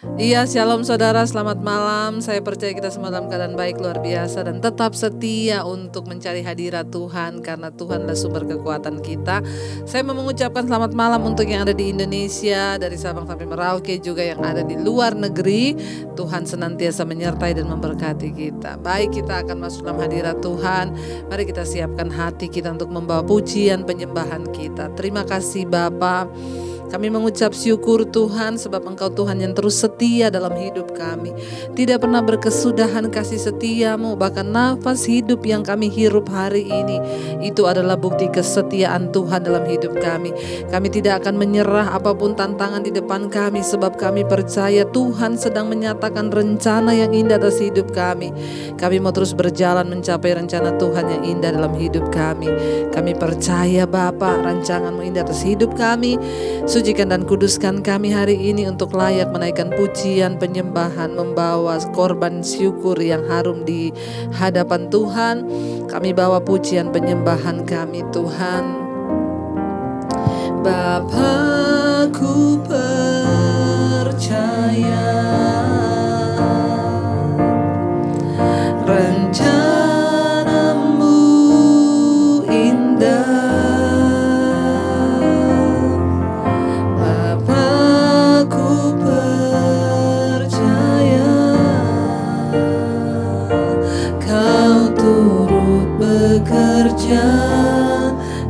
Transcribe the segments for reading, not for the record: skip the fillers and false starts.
Iya, shalom saudara, selamat malam. Saya percaya kita semua dalam keadaan baik luar biasa dan tetap setia untuk mencari hadirat Tuhan, karena Tuhanlah sumber kekuatan kita. Saya mau mengucapkan selamat malam untuk yang ada di Indonesia, dari Sabang sampai Merauke, juga yang ada di luar negeri. Tuhan senantiasa menyertai dan memberkati kita. Baik, kita akan masuk dalam hadirat Tuhan. Mari kita siapkan hati kita untuk membawa pujian penyembahan kita. Terima kasih Bapa. Kami mengucap syukur Tuhan, sebab Engkau Tuhan yang terus setia dalam hidup kami. Tidak pernah berkesudahan kasih setiamu, bahkan nafas hidup yang kami hirup hari ini, itu adalah bukti kesetiaan Tuhan dalam hidup kami. Kami tidak akan menyerah apapun tantangan di depan kami, sebab kami percaya Tuhan sedang menyatakan rencana yang indah atas hidup kami. Kami mau terus berjalan mencapai rencana Tuhan yang indah dalam hidup kami. Kami percaya Bapa, rancangan-Mu indah atas hidup kami. Sucikan dan kuduskan kami hari ini untuk layak menaikkan pujian penyembahan, membawa korban syukur yang harum di hadapan Tuhan. Kami bawa pujian penyembahan kami Tuhan. Bapa, ku percaya rencana-Mu indah. Bekerja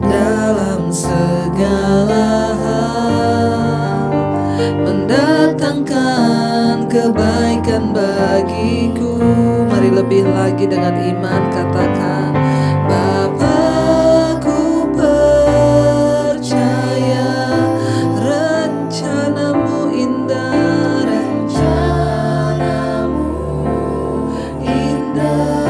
dalam segala hal, mendatangkan kebaikan bagiku. Mari lebih lagi dengan iman katakan, Bapa-Ku percaya rencana-Mu indah, rencana-Mu indah.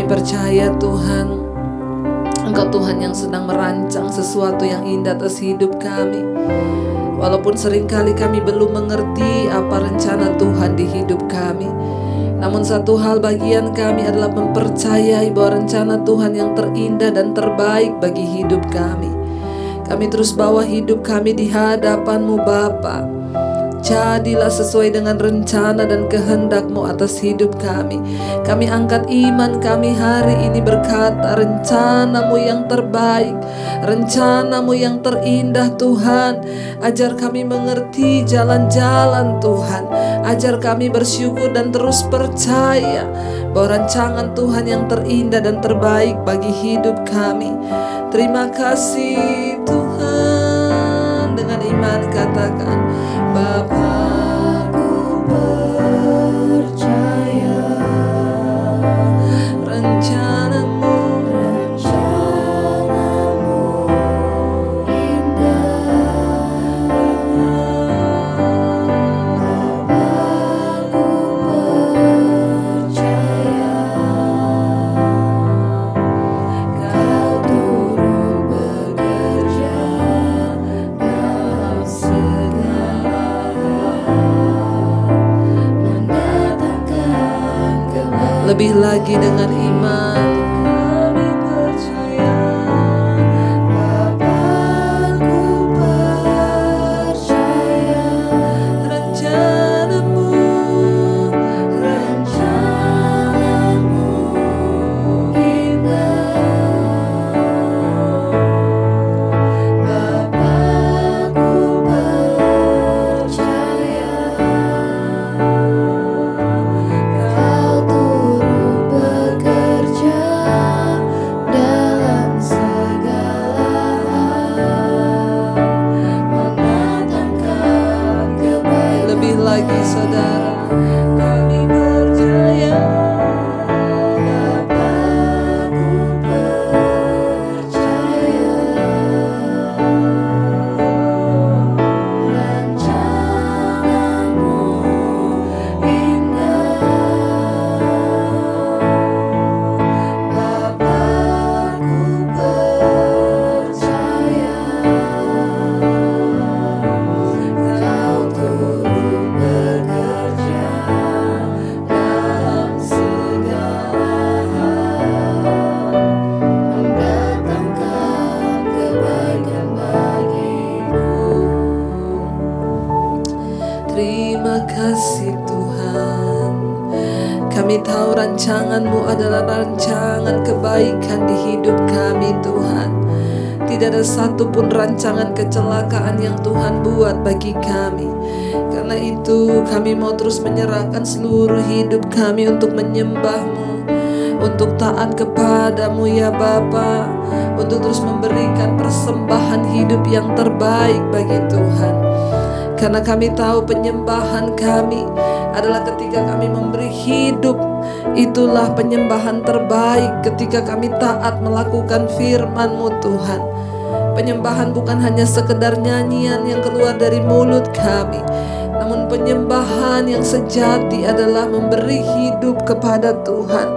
Percaya Tuhan, Engkau Tuhan yang sedang merancang sesuatu yang indah atas hidup kami. Walaupun seringkali kami belum mengerti apa rencana Tuhan di hidup kami, namun satu hal bagian kami adalah mempercayai bahwa rencana Tuhan yang terindah dan terbaik bagi hidup kami. Kami terus bawa hidup kami di hadapan-Mu Bapa. Jadilah sesuai dengan rencana dan kehendak-Mu atas hidup kami. Kami angkat iman kami hari ini berkata, rencana-Mu yang terbaik, rencana-Mu yang terindah Tuhan. Ajar kami mengerti jalan-jalan Tuhan. Ajar kami bersyukur dan terus percaya bahwa rancangan Tuhan yang terindah dan terbaik bagi hidup kami. Terima kasih Tuhan. Dengan iman katakan, Bapa-Ku percaya rencana-Mu indah. Bapa-Ku percaya Kau turut bekerja dalam lebih lagi dengan iman. Kami percaya, Bapa-Ku percaya rencana-Mu indah. kebaikan di hidup kami Tuhan. Tidak ada satupun rancangan kecelakaan yang Tuhan buat bagi kami. Karena itu kami mau terus menyerahkan seluruh hidup kami untuk menyembah-Mu, untuk taat kepadamu ya Bapa, untuk terus memberikan persembahan hidup yang terbaik bagi Tuhan. Karena kami tahu penyembahan kami adalah ketika kami memberi hidup. Itulah penyembahan terbaik ketika kami taat melakukan firman-Mu Tuhan. Penyembahan bukan hanya sekedar nyanyian yang keluar dari mulut kami, namun penyembahan yang sejati adalah memberi hidup kepada Tuhan.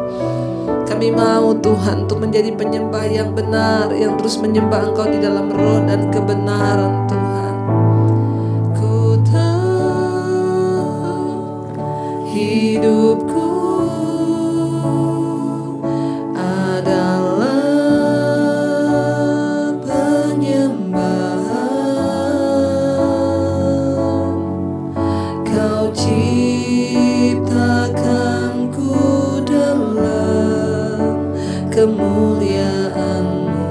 Kami mau Tuhan untuk menjadi penyembah yang benar, yang terus menyembah Engkau di dalam roh dan kebenaran Tuhan. Ku tahu hidupku adalah penyembahan. Kau ciptakanku dalam kemuliaan-Mu.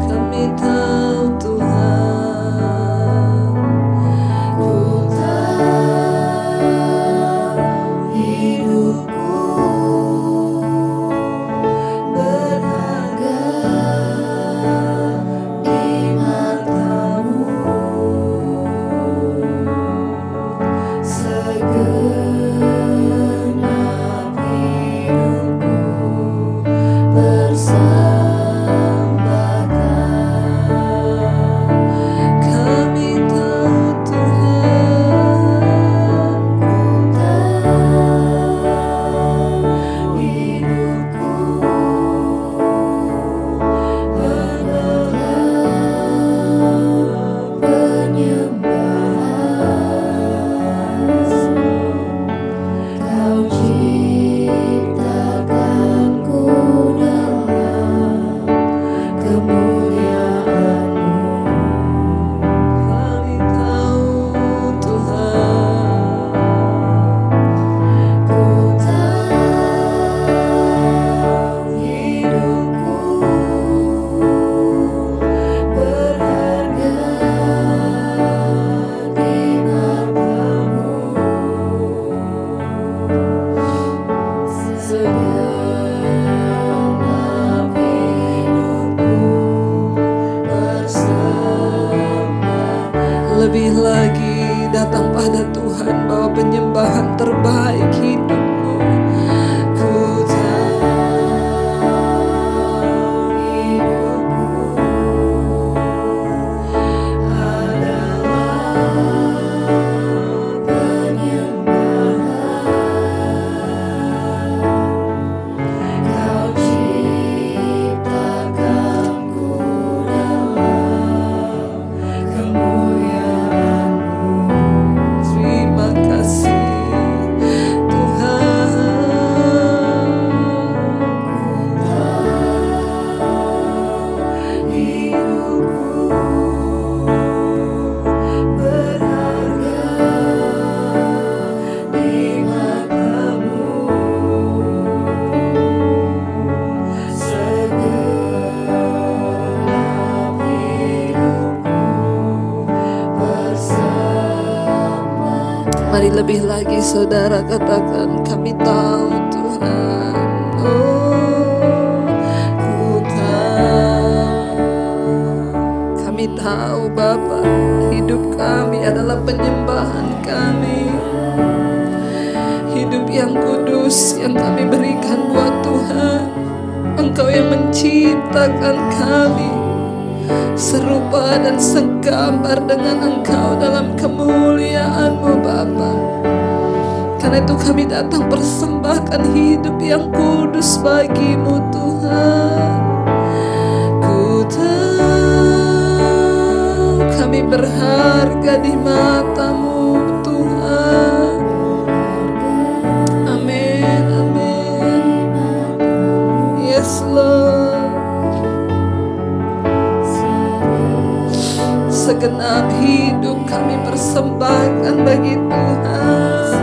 Kami tahu Tuhan, ku tahu hidupku berharga di mata-Mu. Segenap hidupku persembahkan. Kami tahu Tuhan, ku tahu hidupku adalah penyembahan. Kau ciptakanku dalam kemuliaan-Mu. Kami tahu Tuhan, ku tahu hidupku berharga di mata-Mu. Segenap hidupku bersama. Lebih lagi datang pada Tuhan, bawa penyembahan terbaik hidupmu. Ku tahu hidupku adalah penyembahan. Kau ciptakanku dalam kemuliaan-Mu. Terima kasih Tuhan. Ku tahu hidupku berharga di mata-Mu. Segenap hidupku bersama. Mari lebih lagi saudara katakan, kami tahu Tuhan. Oh, ku tahu. Kami tahu Bapa, hidup kami adalah penyembahan kami. Hidup yang kudus yang kami berikan buat Tuhan. Engkau yang menciptakan kami serupa dan segambar dengan Engkau dalam kemuliaan-Mu Bapa. Karena itu kami datang persembahkan hidup yang kudus bagi-Mu Tuhan. Ku tahu kami berharga di mata-Mu Tuhan. Amin, amin. Yes Lord. Segenap hidup kami persembahkan bagi Tuhan.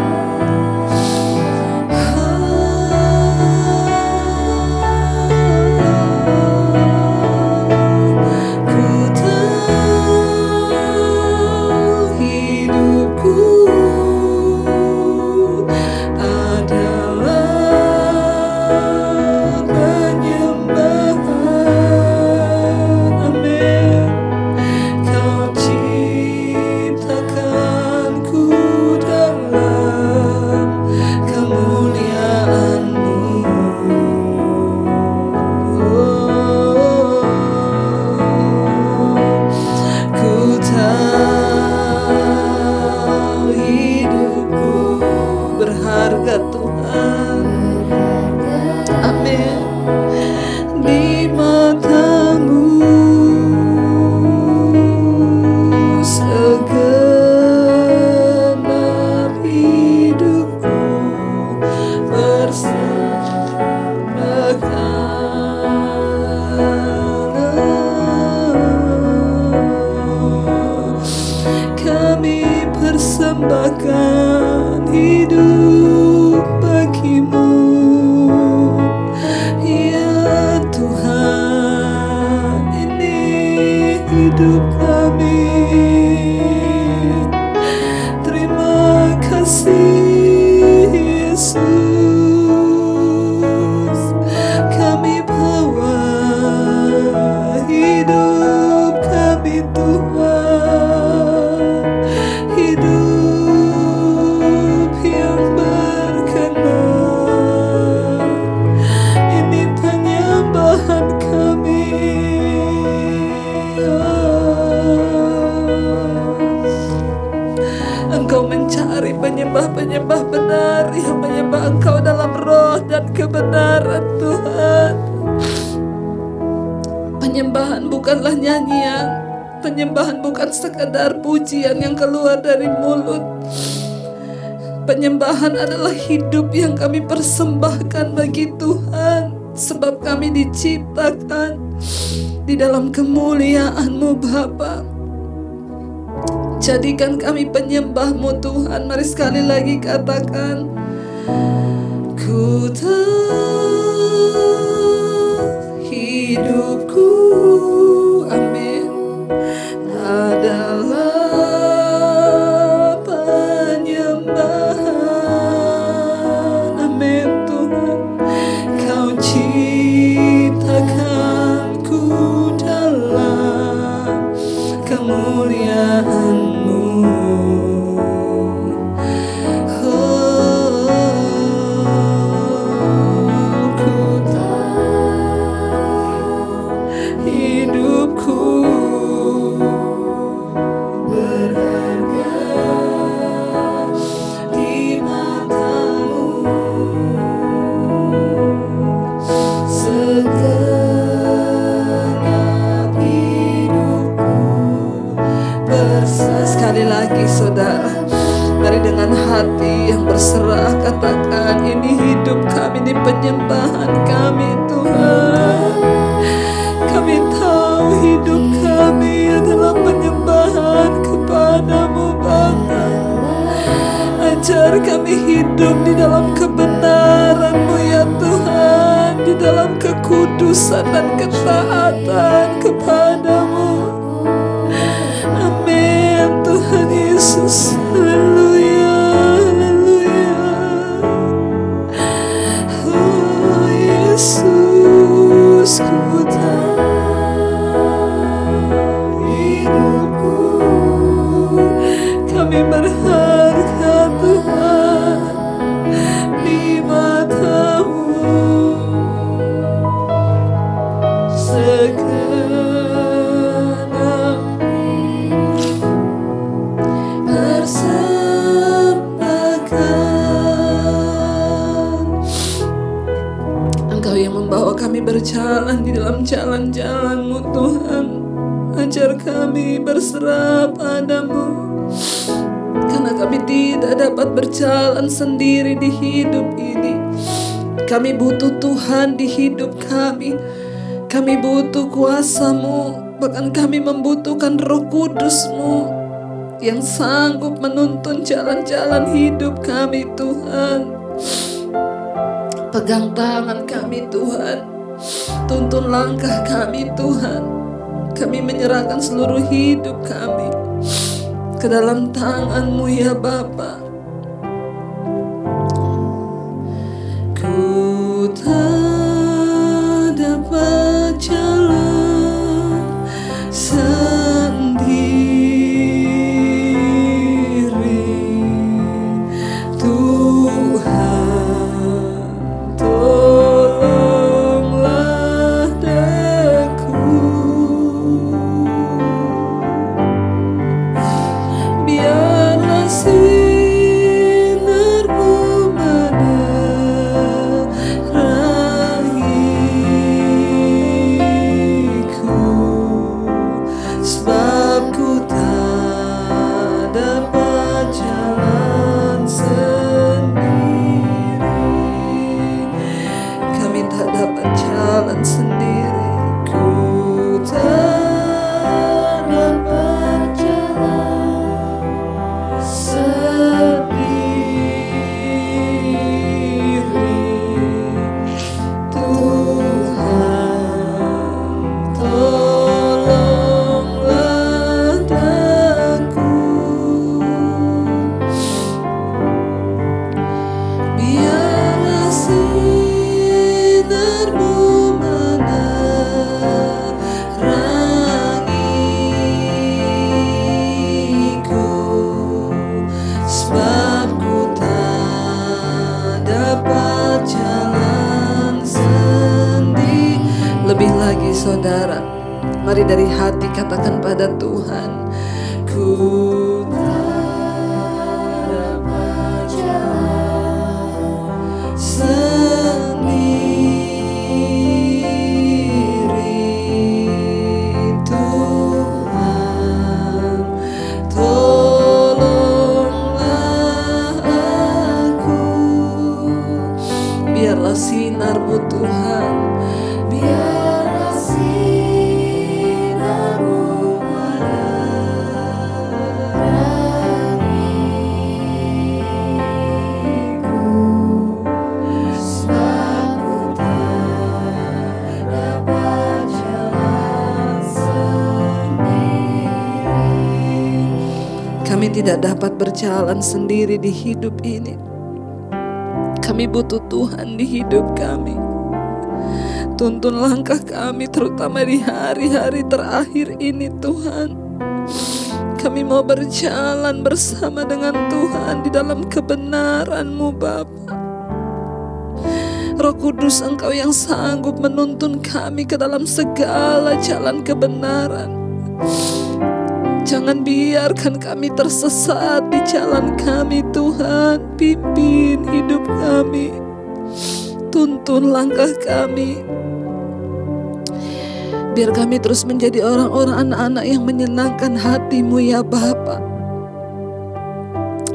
kebenaran Tuhan. Penyembahan bukanlah nyanyian, penyembahan bukan sekadar pujian yang keluar dari mulut. Penyembahan adalah hidup yang kami persembahkan bagi Tuhan, sebab kami diciptakan di dalam kemuliaan-Mu Bapa. Jadikan kami penyembah-Mu Tuhan. Mari sekali lagi katakan, ku tahu hidupku, amin, adalah penyembahan, amin Tuhan. Kau ciptakanku dalam kemuliaan-Mu. Sekali lagi saudara, mari dengan hati yang berserah katakan, ini hidup kami, ini penyembahan kami Tuhan. Kami tahu hidup kami adalah penyembahan kepadamu Bapa. Ajar kami hidup di dalam kebenaran-Mu ya Tuhan, di dalam kekudusan dan ketaatan kepadamu. Amin Tuhan Yesus. Haleluya, haleluya. Oh Yesus, ku tahu hidupku, kami berharga Tuhan di mata-Mu. Engkau yang membawa kami berjalan di dalam jalan-jalan-Mu Tuhan. Ajar kami berserah padamu, karena kami tidak dapat berjalan sendiri di hidup ini. Kami butuh Tuhan di hidup kami. Kami butuh kuasa-Mu, bahkan kami membutuhkan Roh Kudus-Mu yang sanggup menuntun jalan-jalan hidup kami Tuhan. Pegang tangan kami Tuhan, tuntun langkah kami Tuhan. Kami menyerahkan seluruh hidup kami ke dalam tangan-Mu ya Bapa. Ku tak dapat jalan sendiri, Tuhan tolonglah daku. Biarlah sinar-Mu menerangiku, sebab ku tak dapat jalan sendiri. Kami tak dapat jalan sendiri. Ku tak dapat jalan sendiri, Tuhan tolonglah daku. Biarlah sinar-Mu menerangiku, sebab ku tak dapat jalan sendiri. Lebih lagi saudara, mari dari hati katakan pada Tuhan, ku tak dapat jalan sendiri. Tuhan. Biarlah sinar-Mu kami tidak dapat berjalan sendiri di hidup ini. Kami butuh Tuhan di hidup kami. Tuntun langkah kami terutama di hari-hari terakhir ini Tuhan. Kami mau berjalan bersama dengan Tuhan di dalam kebenaran-Mu Bapa. Roh Kudus, Engkau yang sanggup menuntun kami ke dalam segala jalan kebenaran. Jangan biarkan kami tersesat di jalan kami Tuhan. Pimpin hidup kami, tuntun langkah kami. Biar kami terus menjadi orang-orang anak-anak yang menyenangkan hati-Mu ya Bapa.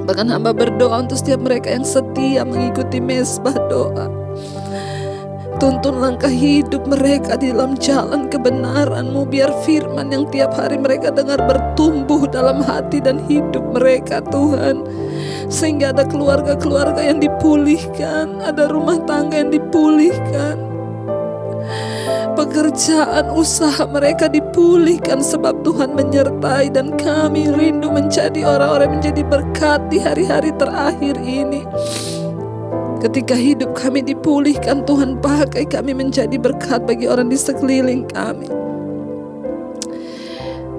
Bahkan hamba berdoa untuk setiap mereka yang setia mengikuti mesbah doa. Tuntun langkah hidup mereka di dalam jalan kebenaran-Mu. Biar firman yang tiap hari mereka dengar bertumbuh dalam hati dan hidup mereka Tuhan. Sehingga ada keluarga-keluarga yang dipulihkan, ada rumah tangga yang dipulihkan, pekerjaan usaha mereka dipulihkan sebab Tuhan menyertai. Dan kami rindu menjadi orang-orang yang menjadi berkat di hari-hari terakhir ini. Ketika hidup kami dipulihkan, Tuhan pakai kami menjadi berkat bagi orang di sekeliling kami.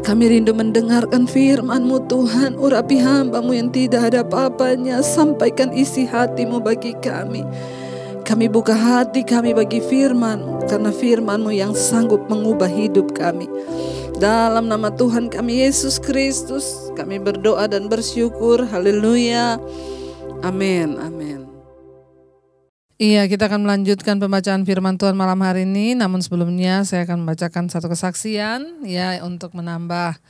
Kami rindu mendengarkan firman-Mu Tuhan. Urapi hamba-Mu yang tidak ada apa-apanya. Sampaikan isi hati-Mu bagi kami. Kami buka hati kami bagi firman-Mu, karena firman-Mu yang sanggup mengubah hidup kami. Dalam nama Tuhan kami Yesus Kristus, kami berdoa dan bersyukur. Haleluya. Amin. Amin. Iya, kita akan melanjutkan pembacaan firman Tuhan malam hari ini. Namun sebelumnya saya akan membacakan satu kesaksian ya, untuk menambah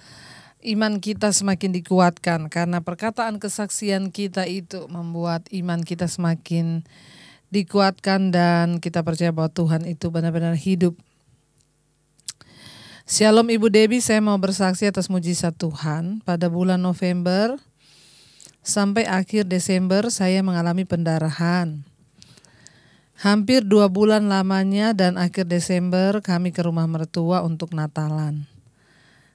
iman kita semakin dikuatkan. Karena perkataan kesaksian kita itu membuat iman kita semakin dikuatkan dan kita percaya bahwa Tuhan itu benar-benar hidup. Shalom Ibu Debbie, saya mau bersaksi atas mujizat Tuhan. Pada bulan November sampai akhir Desember saya mengalami pendarahan. Hampir 2 bulan lamanya dan akhir Desember kami ke rumah mertua untuk Natalan.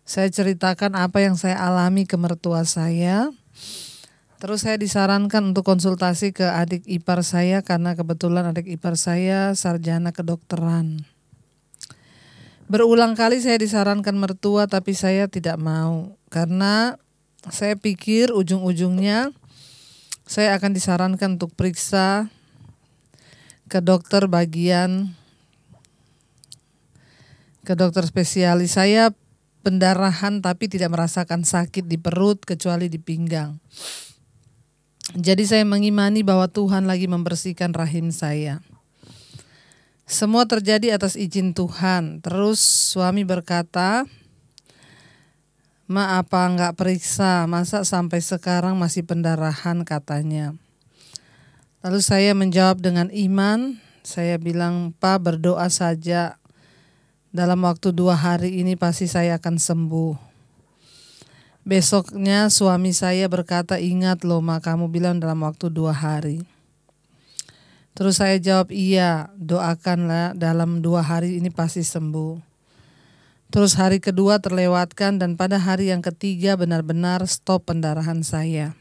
Saya ceritakan apa yang saya alami ke mertua saya. Terus saya disarankan untuk konsultasi ke adik ipar saya karena kebetulan adik ipar saya sarjana kedokteran. Berulang kali saya disarankan mertua tapi saya tidak mau. Karena saya pikir ujung-ujungnya saya akan disarankan untuk periksa ke dokter spesialis. Saya pendarahan tapi tidak merasakan sakit di perut kecuali di pinggang. Jadi saya mengimani bahwa Tuhan lagi membersihkan rahim saya. Semua terjadi atas izin Tuhan. Terus suami berkata, "Ma, apa enggak periksa? Masa sampai sekarang masih pendarahan?" katanya. Lalu saya menjawab dengan iman. Saya bilang, "Pak, berdoa saja. Dalam waktu 2 hari ini pasti saya akan sembuh." Besoknya suami saya berkata, "Ingat loh Ma, kamu bilang dalam waktu 2 hari. Terus saya jawab, "Iya, doakanlah dalam 2 hari ini pasti sembuh." Terus hari kedua terlewatkan dan pada hari yang ketiga benar-benar stop pendarahan saya.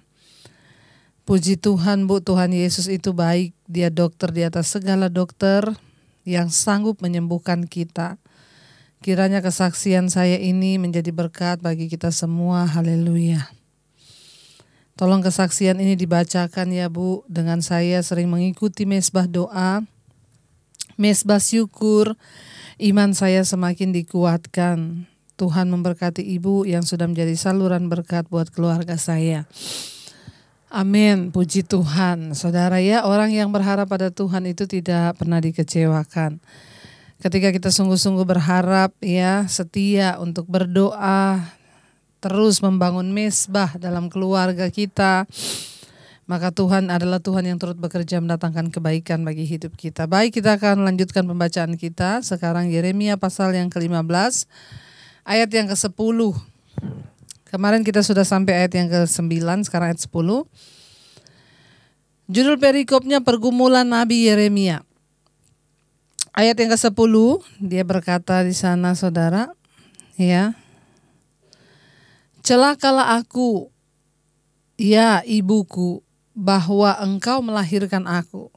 Puji Tuhan Bu, Tuhan Yesus itu baik. Dia dokter di atas segala dokter yang sanggup menyembuhkan kita. Kiranya kesaksian saya ini menjadi berkat bagi kita semua. Haleluya. Tolong kesaksian ini dibacakan ya Bu. Dengan saya sering mengikuti mesbah doa, mesbah syukur, iman saya semakin dikuatkan. Tuhan memberkati Ibu yang sudah menjadi saluran berkat buat keluarga saya. Amin, puji Tuhan. Saudara ya, orang yang berharap pada Tuhan itu tidak pernah dikecewakan. Ketika kita sungguh-sungguh berharap ya, setia untuk berdoa, terus membangun mesbah dalam keluarga kita, maka Tuhan adalah Tuhan yang turut bekerja mendatangkan kebaikan bagi hidup kita. Baik, kita akan lanjutkan pembacaan kita. Sekarang Yeremia pasal yang ke-15, ayat yang ke-10. Kemarin kita sudah sampai ayat yang ke-9, sekarang ayat 10. Judul perikopnya pergumulan Nabi Yeremia. Ayat yang ke-10, dia berkata di sana, saudara, ya. Celakalah aku, ya ibuku, bahwa engkau melahirkan aku,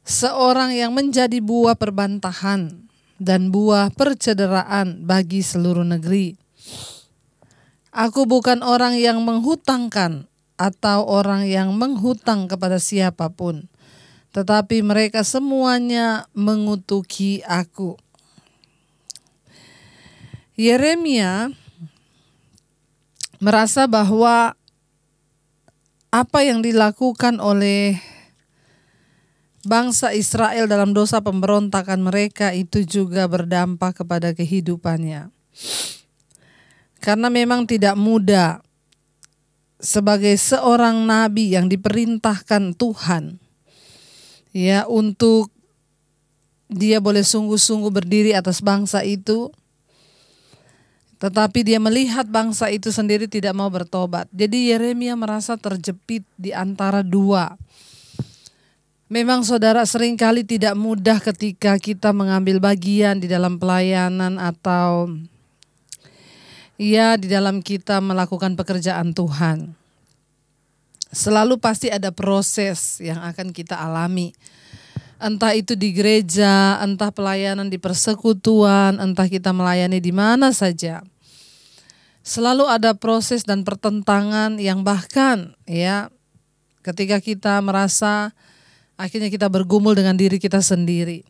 seorang yang menjadi buah perbantahan dan buah percederaan bagi seluruh negeri. Aku bukan orang yang menghutangkan atau orang yang menghutang kepada siapapun, tetapi mereka semuanya mengutuki aku. Yeremia merasa bahwa apa yang dilakukan oleh bangsa Israel dalam dosa pemberontakan mereka itu juga berdampak kepada kehidupannya. Karena memang tidak mudah sebagai seorang nabi yang diperintahkan Tuhan, ya, untuk dia boleh sungguh-sungguh berdiri atas bangsa itu, tetapi dia melihat bangsa itu sendiri tidak mau bertobat. Jadi Yeremia merasa terjepit di antara dua. Memang saudara, seringkali tidak mudah ketika kita mengambil bagian di dalam pelayanan atau ya di dalam kita melakukan pekerjaan Tuhan. Selalu pasti ada proses yang akan kita alami. Entah itu di gereja, entah pelayanan di persekutuan, entah kita melayani di mana saja. Selalu ada proses dan pertentangan yang bahkan ya ketika kita merasa akhirnya kita bergumul dengan diri kita sendiri.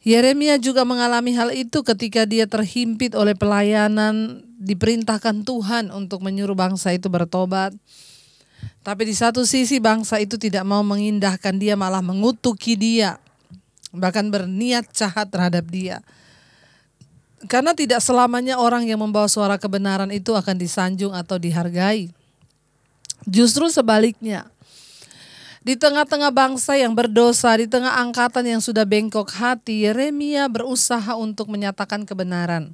Yeremia juga mengalami hal itu ketika dia terhimpit oleh pelayanan, diperintahkan Tuhan untuk menyuruh bangsa itu bertobat. Tapi di satu sisi bangsa itu tidak mau mengindahkan dia, malah mengutuki dia, bahkan berniat jahat terhadap dia. Karena tidak selamanya orang yang membawa suara kebenaran itu akan disanjung atau dihargai. Justru sebaliknya, di tengah-tengah bangsa yang berdosa, di tengah angkatan yang sudah bengkok hati, Yeremia berusaha untuk menyatakan kebenaran.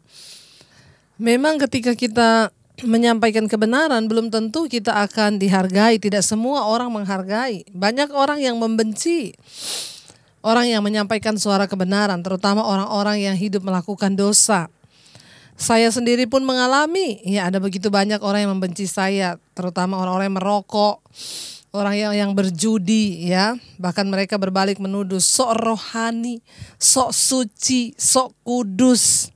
Memang ketika kita menyampaikan kebenaran belum tentu kita akan dihargai. Tidak semua orang menghargai. Banyak orang yang membenci orang yang menyampaikan suara kebenaran, terutama orang-orang yang hidup melakukan dosa. Saya sendiri pun mengalami, ya ada begitu banyak orang yang membenci saya, terutama orang-orang yang merokok, orang yang berjudi, ya. Bahkan mereka berbalik menuduh sok rohani, sok suci, sok kudus.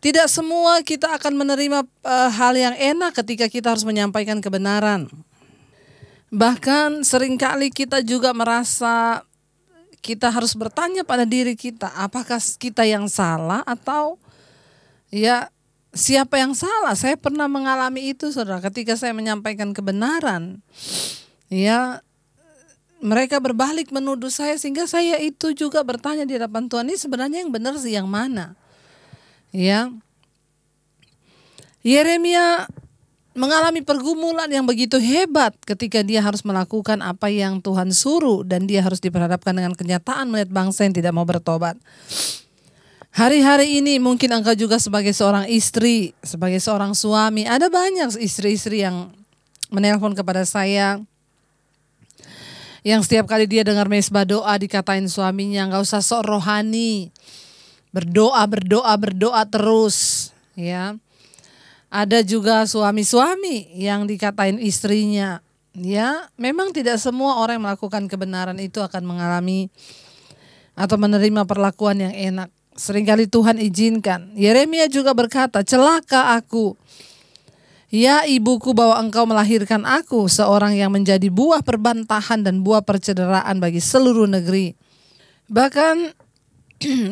Tidak semua kita akan menerima hal yang enak ketika kita harus menyampaikan kebenaran. Bahkan seringkali kita juga merasa kita harus bertanya pada diri kita, apakah kita yang salah atau ya siapa yang salah? Saya pernah mengalami itu, saudara, ketika saya menyampaikan kebenaran. Ya, mereka berbalik menuduh saya sehingga saya itu juga bertanya di hadapan Tuhan, ini sebenarnya yang benar sih yang mana? Ya, Yeremia mengalami pergumulan yang begitu hebat ketika dia harus melakukan apa yang Tuhan suruh dan dia harus diperhadapkan dengan kenyataan melihat bangsa yang tidak mau bertobat. Hari-hari ini mungkin engkau juga sebagai seorang istri, sebagai seorang suami, ada banyak istri-istri yang menelpon kepada saya, yang setiap kali dia dengar mesbah doa dikatain suaminya, enggak usah sok rohani. Berdoa terus, ya. Ada juga suami-suami yang dikatain istrinya, ya. Memang tidak semua orang yang melakukan kebenaran itu akan mengalami atau menerima perlakuan yang enak. Seringkali Tuhan izinkan. Yeremia juga berkata, celaka aku, ya ibuku, bahwa engkau melahirkan aku, seorang yang menjadi buah perbantahan dan buah percederaan bagi seluruh negeri. Bahkan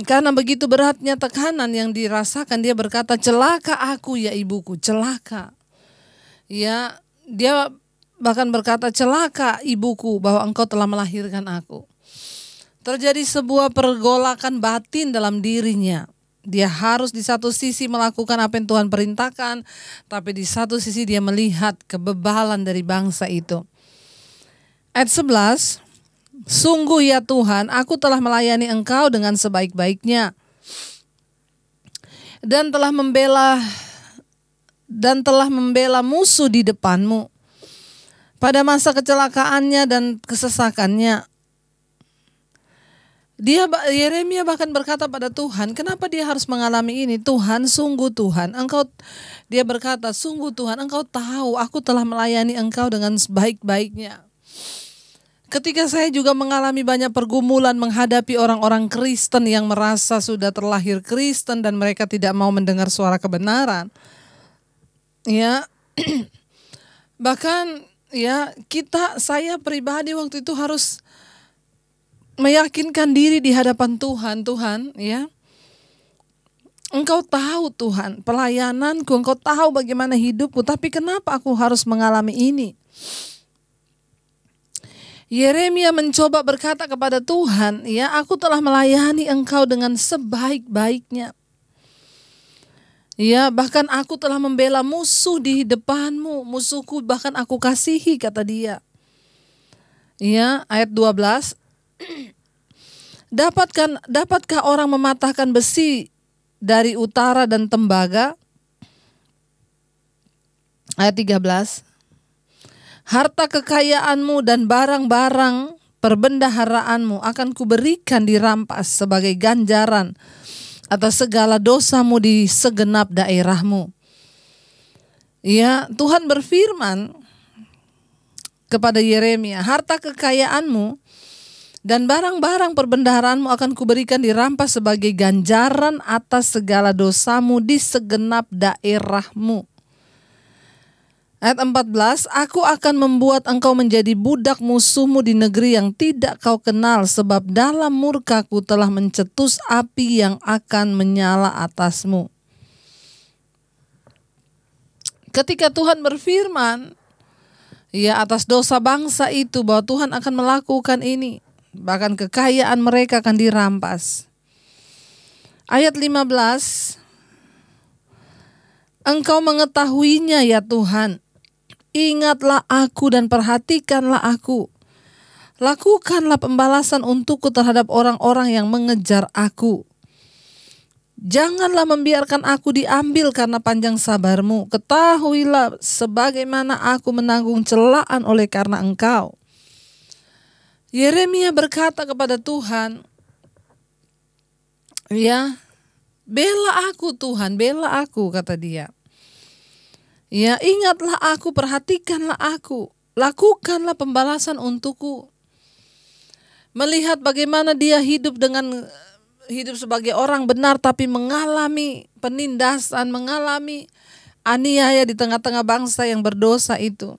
karena begitu beratnya tekanan yang dirasakan, dia berkata, celaka aku ya ibuku, celaka. Ya, dia bahkan berkata, celaka ibuku bahwa engkau telah melahirkan aku. Terjadi sebuah pergolakan batin dalam dirinya. Dia harus di satu sisi melakukan apa yang Tuhan perintahkan, tapi di satu sisi dia melihat kebebalan dari bangsa itu. Ayat 11, sungguh ya Tuhan, aku telah melayani Engkau dengan sebaik-baiknya dan telah membela musuh di depan-Mu pada masa kecelakaannya dan kesesakannya. Yeremia bahkan berkata pada Tuhan, kenapa dia harus mengalami ini? Tuhan, sungguh Tuhan, dia berkata, sungguh Tuhan, Engkau tahu aku telah melayani Engkau dengan sebaik-baiknya. Ketika saya juga mengalami banyak pergumulan menghadapi orang-orang Kristen yang merasa sudah terlahir Kristen dan mereka tidak mau mendengar suara kebenaran. Ya, bahkan ya saya pribadi waktu itu harus meyakinkan diri di hadapan Tuhan, ya. Engkau tahu Tuhan pelayananku, Engkau tahu bagaimana hidupku, tapi kenapa aku harus mengalami ini? Yeremia mencoba berkata kepada Tuhan, ya, aku telah melayani Engkau dengan sebaik-baiknya. Ya, bahkan aku telah membela musuh di depan-Mu, musuhku bahkan aku kasihi, kata dia. Ya, ayat 12. Dapatkah orang mematahkan besi dari utara dan tembaga? Ayat 13. Harta kekayaanmu dan barang-barang perbendaharaanmu akan kuberikan dirampas sebagai ganjaran atas segala dosamu di segenap daerahmu. Ya, Tuhan berfirman kepada Yeremia, harta kekayaanmu dan barang-barang perbendaharaanmu akan kuberikan dirampas sebagai ganjaran atas segala dosamu di segenap daerahmu. Ayat 14, aku akan membuat engkau menjadi budak musuhmu di negeri yang tidak kau kenal, sebab dalam murkaku telah mencetus api yang akan menyala atasmu. Ketika Tuhan berfirman, ya, atas dosa bangsa itu bahwa Tuhan akan melakukan ini, bahkan kekayaan mereka akan dirampas. Ayat 15, engkau mengetahuinya ya Tuhan, ingatlah aku dan perhatikanlah aku. Lakukanlah pembalasan untukku terhadap orang-orang yang mengejar aku. Janganlah membiarkan aku diambil karena panjang sabar-Mu. Ketahuilah sebagaimana aku menanggung celaan oleh karena Engkau. Yeremia berkata kepada Tuhan, ya, bela aku Tuhan, bela aku, kata dia. Ya, ingatlah aku, perhatikanlah aku, lakukanlah pembalasan untukku. Melihat bagaimana dia hidup sebagai orang benar tapi mengalami penindasan, mengalami aniaya di tengah-tengah bangsa yang berdosa itu.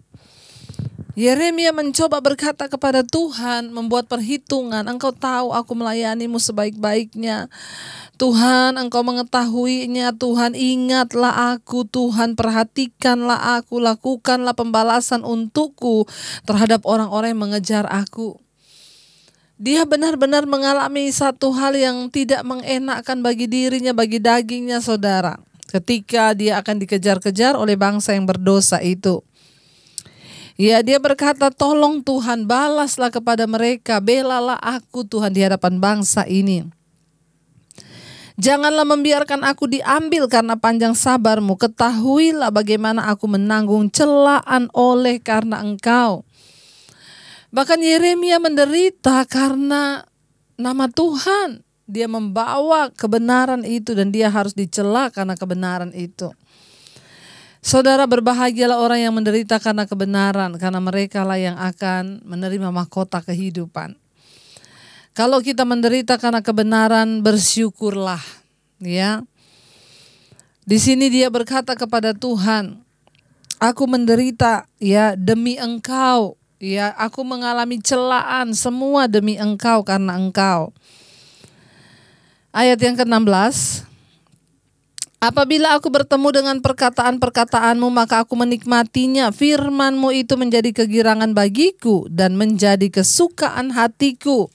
Yeremia mencoba berkata kepada Tuhan, membuat perhitungan, Engkau tahu aku melayani-Mu sebaik-baiknya. Tuhan, Engkau mengetahuinya. Tuhan, ingatlah aku. Tuhan, perhatikanlah aku. Lakukanlah pembalasan untukku terhadap orang-orang yang mengejar aku. Dia benar-benar mengalami satu hal yang tidak mengenakkan bagi dirinya, bagi dagingnya, saudara. Ketika dia akan dikejar-kejar oleh bangsa yang berdosa itu. Ya, dia berkata, tolong Tuhan, balaslah kepada mereka, belalah aku Tuhan di hadapan bangsa ini. Janganlah membiarkan aku diambil karena panjang sabar-Mu. Ketahuilah bagaimana aku menanggung celaan oleh karena Engkau. Bahkan Yeremia menderita karena nama Tuhan. Dia membawa kebenaran itu dan dia harus dicela karena kebenaran itu. Saudara, berbahagialah orang yang menderita karena kebenaran, karena mereka lah yang akan menerima mahkota kehidupan. Kalau kita menderita karena kebenaran, bersyukurlah, ya. Di sini dia berkata kepada Tuhan, aku menderita ya demi Engkau, ya, aku mengalami celaan semua demi Engkau, karena Engkau. Ayat yang ke-16, apabila aku bertemu dengan perkataan-perkataan-Mu, maka aku menikmatinya. Firman-Mu itu menjadi kegirangan bagiku dan menjadi kesukaan hatiku.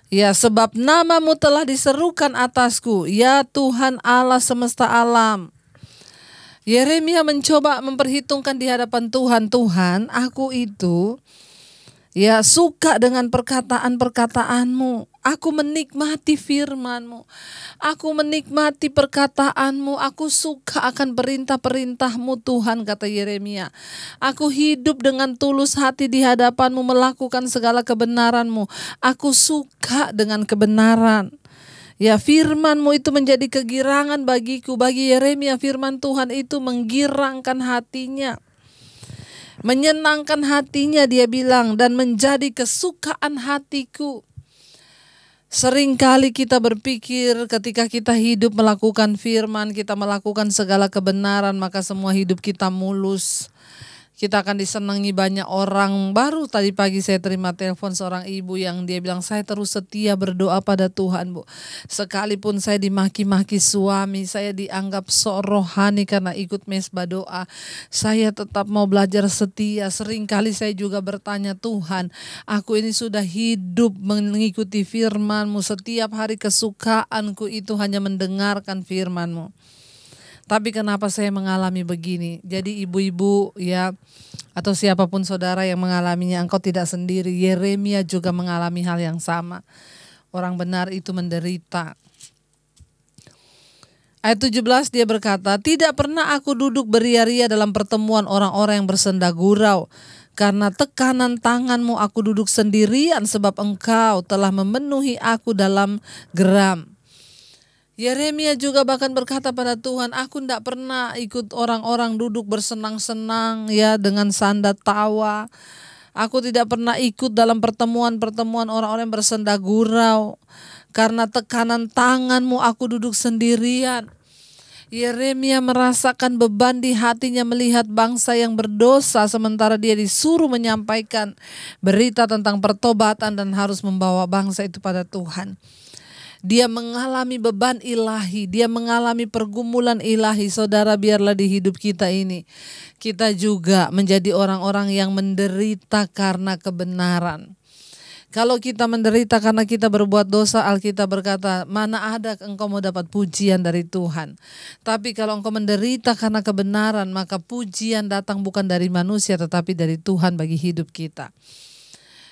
Ya, sebab nama-Mu telah diserukan atasku, ya Tuhan Allah semesta alam. Yeremia mencoba memperhitungkan di hadapan Tuhan, Tuhan, aku itu ya suka dengan perkataan-perkataan-Mu. Aku menikmati firman-Mu. Aku menikmati perkataan-Mu. Aku suka akan perintah-perintah-Mu Tuhan, kata Yeremia. Aku hidup dengan tulus hati di hadapan-Mu, melakukan segala kebenaran-Mu. Aku suka dengan kebenaran. Ya, firman-Mu itu menjadi kegirangan bagiku. Bagi Yeremia, firman Tuhan itu menggirangkan hatinya. Menyenangkan hatinya, dia bilang, dan menjadi kesukaan hatiku. Seringkali kita berpikir ketika kita hidup melakukan firman, kita melakukan segala kebenaran, maka semua hidup kita mulus. Kita akan disenangi banyak orang. Baru tadi pagi saya terima telepon seorang ibu yang dia bilang, saya terus setia berdoa pada Tuhan, Bu. Sekalipun saya dimaki-maki suami, saya dianggap sok rohani karena ikut mesbah doa, saya tetap mau belajar setia. Seringkali saya juga bertanya, Tuhan, aku ini sudah hidup mengikuti firman-Mu. Setiap hari kesukaanku itu hanya mendengarkan firman-Mu. Tapi kenapa saya mengalami begini? Jadi ibu-ibu ya, atau siapapun saudara yang mengalaminya, engkau tidak sendiri. Yeremia juga mengalami hal yang sama. Orang benar itu menderita. Ayat 17 dia berkata, tidak pernah aku duduk beria-ria dalam pertemuan orang-orang yang bersenda gurau. Karena tekanan tangan-Mu aku duduk sendirian, sebab Engkau telah memenuhi aku dalam geram. Yeremia juga bahkan berkata pada Tuhan, aku tidak pernah ikut orang-orang duduk bersenang-senang ya dengan sanda tawa. Aku tidak pernah ikut dalam pertemuan-pertemuan orang-orang yang bersenda gurau. Karena tekanan tangan-Mu aku duduk sendirian. Yeremia merasakan beban di hatinya melihat bangsa yang berdosa, sementara dia disuruh menyampaikan berita tentang pertobatan dan harus membawa bangsa itu pada Tuhan. Dia mengalami beban ilahi, dia mengalami pergumulan ilahi. Saudara, biarlah di hidup kita ini, kita juga menjadi orang-orang yang menderita karena kebenaran. Kalau kita menderita karena kita berbuat dosa, Alkitab berkata, mana ada engkau mau dapat pujian dari Tuhan. Tapi kalau engkau menderita karena kebenaran, maka pujian datang bukan dari manusia, tetapi dari Tuhan bagi hidup kita.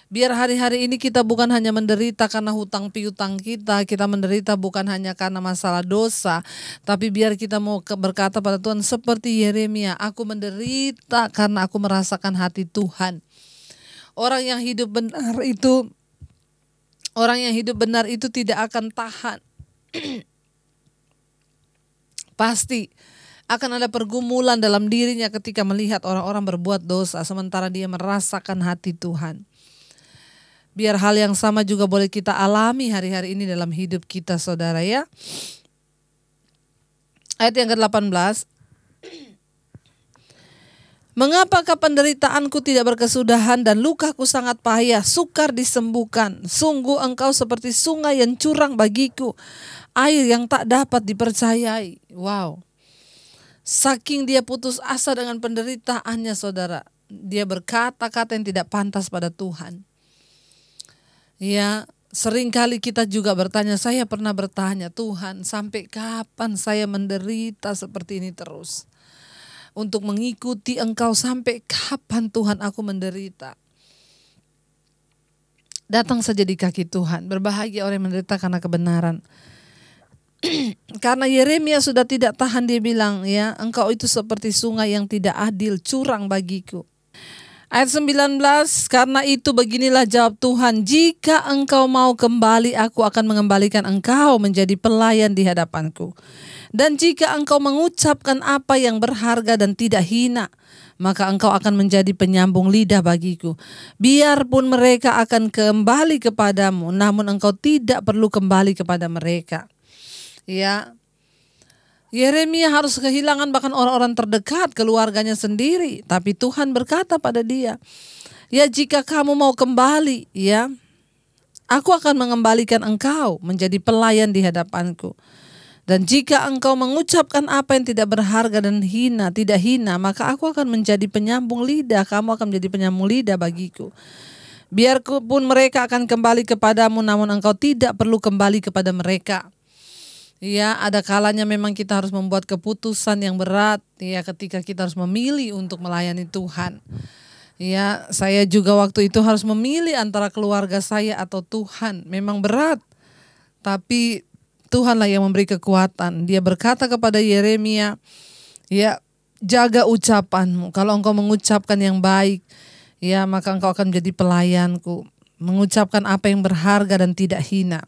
Biar hari-hari ini kita bukan hanya menderita karena hutang piutang kita menderita bukan hanya karena masalah dosa, tapi biar kita mau berkata pada Tuhan seperti Yeremia, aku menderita karena aku merasakan hati Tuhan. Orang yang hidup benar itu tidak akan tahan. Pasti akan ada pergumulan dalam dirinya ketika melihat orang-orang berbuat dosa, sementara dia merasakan hati Tuhan. Biar hal yang sama juga boleh kita alami hari-hari ini dalam hidup kita, saudara ya. Ayat yang ke-18. Mengapakah penderitaanku tidak berkesudahan dan lukaku sangat payah, sukar disembuhkan. Sungguh engkau seperti sungai yang curang bagiku, air yang tak dapat dipercayai. Wow. Saking dia putus asa dengan penderitaannya, saudara. Dia berkata-kata yang tidak pantas pada Tuhan. Ya, seringkali kita juga bertanya, saya pernah bertanya, Tuhan, sampai kapan saya menderita seperti ini terus? Untuk mengikuti Engkau, sampai kapan Tuhan aku menderita? Datang saja di kaki Tuhan, berbahagia orang yang menderita karena kebenaran. Karena Yeremia sudah tidak tahan, dia bilang, ya, engkau itu seperti sungai yang tidak adil, curang bagiku. Ayat 19, karena itu beginilah jawab Tuhan, jika engkau mau kembali, aku akan mengembalikan engkau menjadi pelayan di hadapanku. Dan jika engkau mengucapkan apa yang berharga dan tidak hina, maka engkau akan menjadi penyambung lidah bagiku. Biarpun mereka akan kembali kepadamu, namun engkau tidak perlu kembali kepada mereka. Ya, Yeremia harus kehilangan bahkan orang-orang terdekat, keluarganya sendiri. Tapi Tuhan berkata pada dia, ya jika kamu mau kembali, ya, aku akan mengembalikan engkau menjadi pelayan di hadapanku. Dan jika engkau mengucapkan apa yang tidak berharga dan hina, tidak hina, maka aku akan menjadi penyambung lidah, kamu akan menjadi penyambung lidah bagiku. Biarpun mereka akan kembali kepadamu, namun engkau tidak perlu kembali kepada mereka. Ya, ada kalanya memang kita harus membuat keputusan yang berat, ya, ketika kita harus memilih untuk melayani Tuhan. Ya, saya juga waktu itu harus memilih antara keluarga saya atau Tuhan. Memang berat, tapi Tuhanlah yang memberi kekuatan. Dia berkata kepada Yeremia, ya, jaga ucapanmu. Kalau engkau mengucapkan yang baik, ya, maka engkau akan menjadi pelayanku. Mengucapkan apa yang berharga dan tidak hina.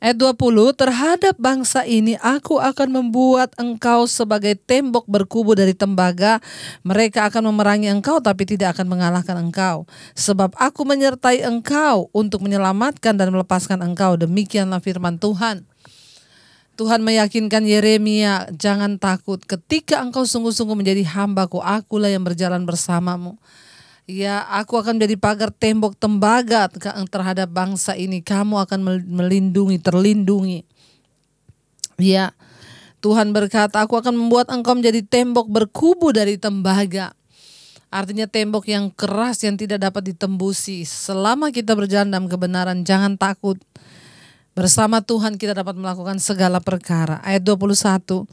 Ayat 20, terhadap bangsa ini aku akan membuat engkau sebagai tembok berkubu dari tembaga. Mereka akan memerangi engkau tapi tidak akan mengalahkan engkau. Sebab aku menyertai engkau untuk menyelamatkan dan melepaskan engkau. Demikianlah firman Tuhan. Tuhan meyakinkan Yeremia, jangan takut. Ketika engkau sungguh-sungguh menjadi hambaku, akulah yang berjalan bersamamu. Ya, aku akan menjadi pagar tembok tembaga terhadap bangsa ini. Kamu akan terlindungi. Ya, Tuhan berkata, aku akan membuat engkau menjadi tembok berkubu dari tembaga. Artinya tembok yang keras yang tidak dapat ditembusi. Selama kita berjalan dalam kebenaran, jangan takut. Bersama Tuhan kita dapat melakukan segala perkara. Ayat 21.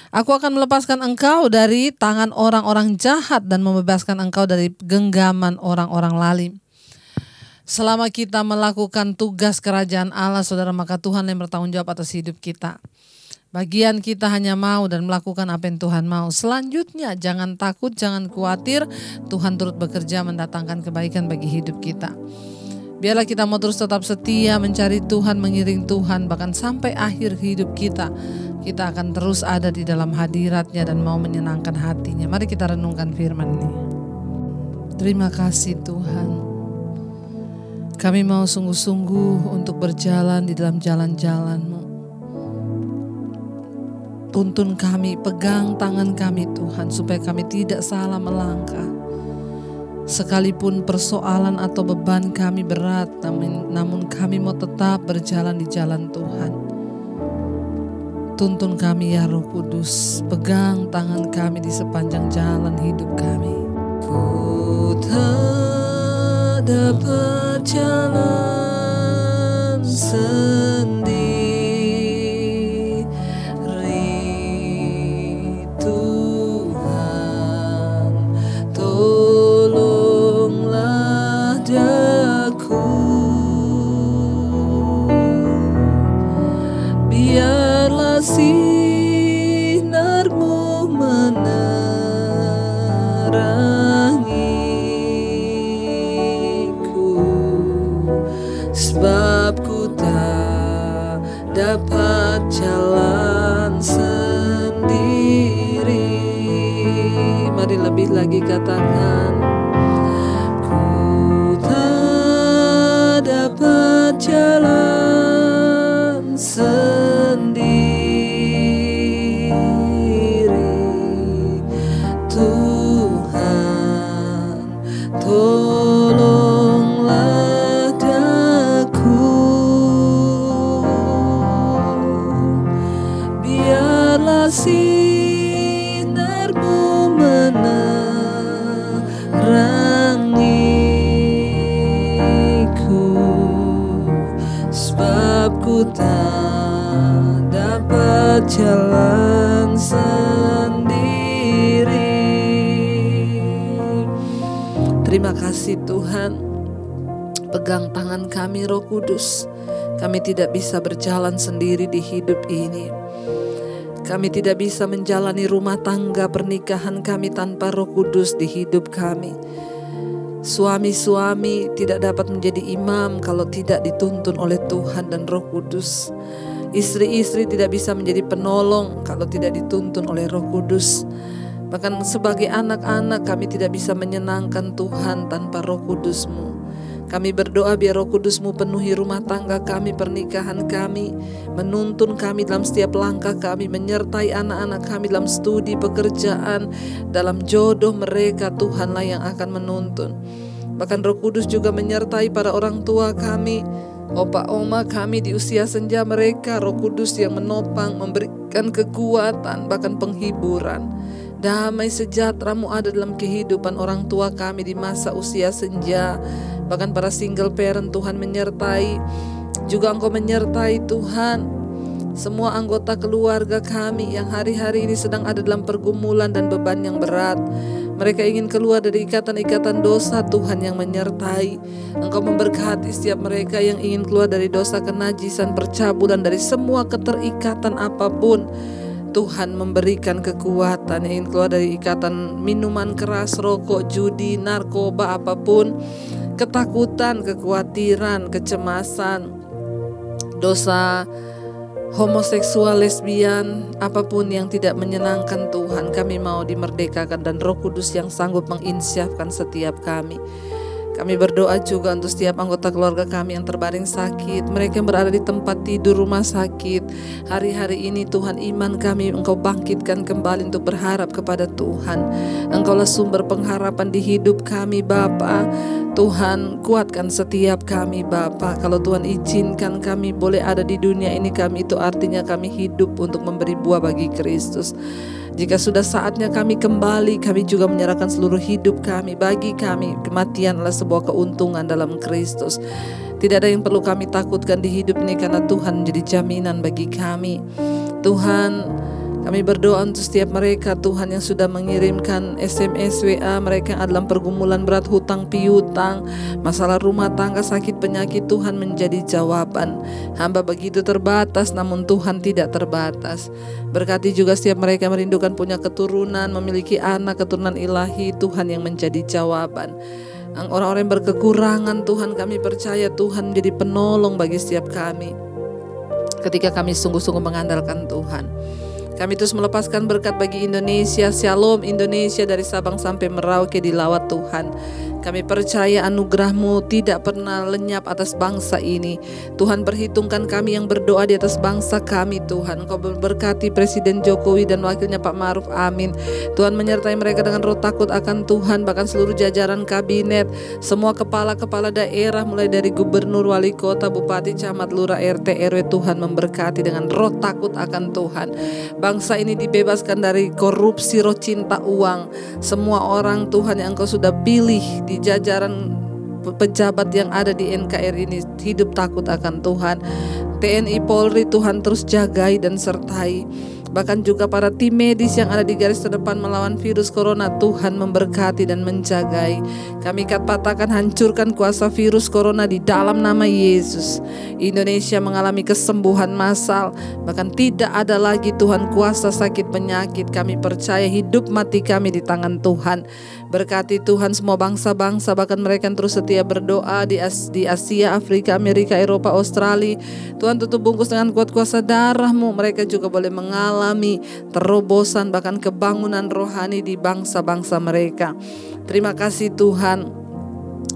Aku akan melepaskan engkau dari tangan orang-orang jahat dan membebaskan engkau dari genggaman orang-orang lalim. Selama kita melakukan tugas kerajaan Allah, saudara, maka Tuhan yang bertanggung jawab atas hidup kita. Bagian kita hanya mau dan melakukan apa yang Tuhan mau. Selanjutnya jangan takut, jangan khawatir. Tuhan turut bekerja mendatangkan kebaikan bagi hidup kita. Biarlah kita mau terus tetap setia mencari Tuhan, mengiring Tuhan, bahkan sampai akhir hidup kita. Kita akan terus ada di dalam hadirat-Nya dan mau menyenangkan hati-Nya. Mari kita renungkan firman ini. Terima kasih Tuhan. Kami mau sungguh-sungguh untuk berjalan di dalam jalan-jalan-Mu. Tuntun kami, pegang tangan kami Tuhan, supaya kami tidak salah melangkah. Sekalipun persoalan atau beban kami berat, namun kami mau tetap berjalan di jalan Tuhan. Tuntun kami ya Roh Kudus, pegang tangan kami di sepanjang jalan hidup kami. Ku tak dapat jalan sendiri, Tuhan tolonglah daku, biarlah sinar-Mu menerangiku, sebab ku tak dapat jalan sendiri. Mari lebih lagi katakan, ku tak dapat jalan sendiri, Tuhan tolonglah daku, biarlah sinar-Mu menerangiku, sebab ku tak dapat jalan sendiri. Terima kasih Tuhan. Pegang tangan kami Roh Kudus. Kami tidak bisa berjalan sendiri di hidup ini. Kami tidak bisa menjalani rumah tangga pernikahan kami tanpa Roh Kudus di hidup kami. Suami-suami tidak dapat menjadi imam kalau tidak dituntun oleh Tuhan dan Roh Kudus. Istri-istri tidak bisa menjadi penolong kalau tidak dituntun oleh Roh Kudus. Bahkan sebagai anak-anak kami tidak bisa menyenangkan Tuhan tanpa Roh Kudus-Mu. Kami berdoa biar Roh Kudus-Mu penuhi rumah tangga kami, pernikahan kami, menuntun kami dalam setiap langkah kami, menyertai anak-anak kami dalam studi, pekerjaan, dalam jodoh mereka. Tuhanlah yang akan menuntun. Bahkan Roh Kudus juga menyertai para orang tua kami, opa oma kami di usia senja mereka. Roh Kudus yang menopang, memberikan kekuatan, bahkan penghiburan. Damai sejahtera-Mu ada dalam kehidupan orang tua kami di masa usia senja. Bahkan para single parent Tuhan menyertai. Juga Engkau menyertai Tuhan semua anggota keluarga kami yang hari-hari ini sedang ada dalam pergumulan dan beban yang berat. Mereka ingin keluar dari ikatan-ikatan dosa, Tuhan yang menyertai. Engkau memberkati setiap mereka yang ingin keluar dari dosa kenajisan, percabulan, dari semua keterikatan apapun. Tuhan memberikan kekuatan, yang ingin keluar dari ikatan minuman keras, rokok, judi, narkoba, apapun, ketakutan, kekhawatiran, kecemasan, dosa homoseksual, lesbian, apapun yang tidak menyenangkan Tuhan, kami mau dimerdekakan dan Roh Kudus yang sanggup menginsyafkan setiap kami. Kami berdoa juga untuk setiap anggota keluarga kami yang terbaring sakit, mereka yang berada di tempat tidur rumah sakit. Hari-hari ini Tuhan, iman kami Engkau bangkitkan kembali untuk berharap kepada Tuhan. Engkaulah sumber pengharapan di hidup kami Bapa. Tuhan, kuatkan setiap kami Bapa. Kalau Tuhan izinkan kami boleh ada di dunia ini, kami itu artinya kami hidup untuk memberi buah bagi Kristus. Jika sudah saatnya kami kembali, kami juga menyerahkan seluruh hidup kami. Bagi kami, kematian adalah sebuah keuntungan dalam Kristus. Tidak ada yang perlu kami takutkan di hidup ini, karena Tuhan menjadi jaminan bagi kami. Tuhan, kami berdoa untuk setiap mereka Tuhan yang sudah mengirimkan SMS, WA, mereka yang ada dalam pergumulan berat, hutang piutang, masalah rumah tangga, sakit penyakit. Tuhan menjadi jawaban. Hamba begitu terbatas, namun Tuhan tidak terbatas. Berkati juga setiap mereka merindukan punya keturunan, memiliki anak, keturunan ilahi. Tuhan yang menjadi jawaban. Orang-orang yang berkekurangan Tuhan, kami percaya Tuhan menjadi penolong bagi setiap kami ketika kami sungguh-sungguh mengandalkan Tuhan. Kami terus melepaskan berkat bagi Indonesia. Shalom Indonesia, dari Sabang sampai Merauke dilawat Tuhan. Kami percaya anugerah-Mu tidak pernah lenyap atas bangsa ini. Tuhan, perhitungkan kami yang berdoa di atas bangsa kami Tuhan. Engkau berkati Presiden Jokowi dan wakilnya Pak Ma'ruf, amin. Tuhan menyertai mereka dengan roh takut akan Tuhan. Bahkan seluruh jajaran kabinet, semua kepala-kepala daerah, mulai dari gubernur, wali kota, bupati, camat, lurah, RT, RW. Tuhan memberkati dengan roh takut akan Tuhan. Bangsa ini dibebaskan dari korupsi, roh cinta uang. Semua orang Tuhan yang Engkau sudah pilih di jajaran pejabat yang ada di NKRI ini hidup takut akan Tuhan. TNI Polri Tuhan terus jagai dan sertai. Bahkan juga para tim medis yang ada di garis terdepan melawan virus corona, Tuhan memberkati dan menjagai. Kami patahkan, hancurkan kuasa virus corona di dalam nama Yesus. Indonesia mengalami kesembuhan massal. Bahkan tidak ada lagi Tuhan kuasa sakit penyakit. Kami percaya hidup mati kami di tangan Tuhan. Berkati Tuhan semua bangsa-bangsa, bahkan mereka yang terus setia berdoa di Asia, Afrika, Amerika, Eropa, Australia. Tuhan, tutup bungkus dengan kuat kuasa darah-Mu. Mereka juga boleh mengalami terobosan, bahkan kebangunan rohani di bangsa-bangsa mereka. Terima kasih Tuhan.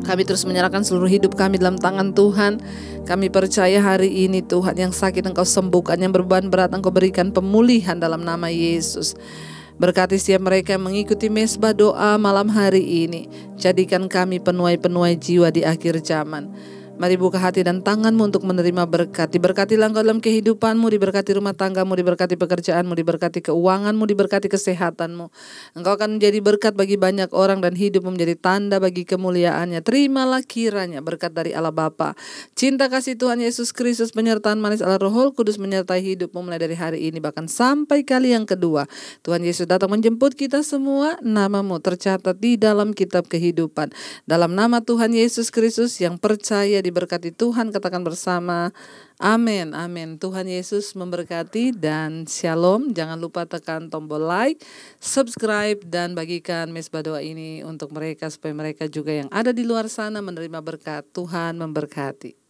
Kami terus menyerahkan seluruh hidup kami dalam tangan Tuhan. Kami percaya hari ini Tuhan, yang sakit Engkau sembuhkan, yang beban berat Engkau berikan pemulihan dalam nama Yesus. Berkati setiap mereka yang mengikuti mesbah doa malam hari ini. Jadikan kami penuai-penuai jiwa di akhir zaman. Mari buka hati dan tanganmu untuk menerima berkat. Diberkatilah engkau dalam kehidupanmu, diberkati rumah tanggamu, diberkati pekerjaanmu, diberkati keuanganmu, diberkati kesehatanmu. Engkau akan menjadi berkat bagi banyak orang dan hidupmu menjadi tanda bagi kemuliaannya. Terimalah kiranya berkat dari Allah Bapa, cinta kasih Tuhan Yesus Kristus, penyertaan manis Allah Roh Kudus menyertai hidupmu mulai dari hari ini bahkan sampai kali yang kedua. Tuhan Yesus datang menjemput kita semua. Namamu tercatat di dalam kitab kehidupan. Dalam nama Tuhan Yesus Kristus yang percaya diberkati Tuhan, katakan bersama amin, amin. Tuhan Yesus memberkati dan shalom. Jangan lupa tekan tombol like, subscribe, dan bagikan mesbah doa ini untuk mereka supaya mereka juga yang ada di luar sana menerima berkat. Tuhan memberkati.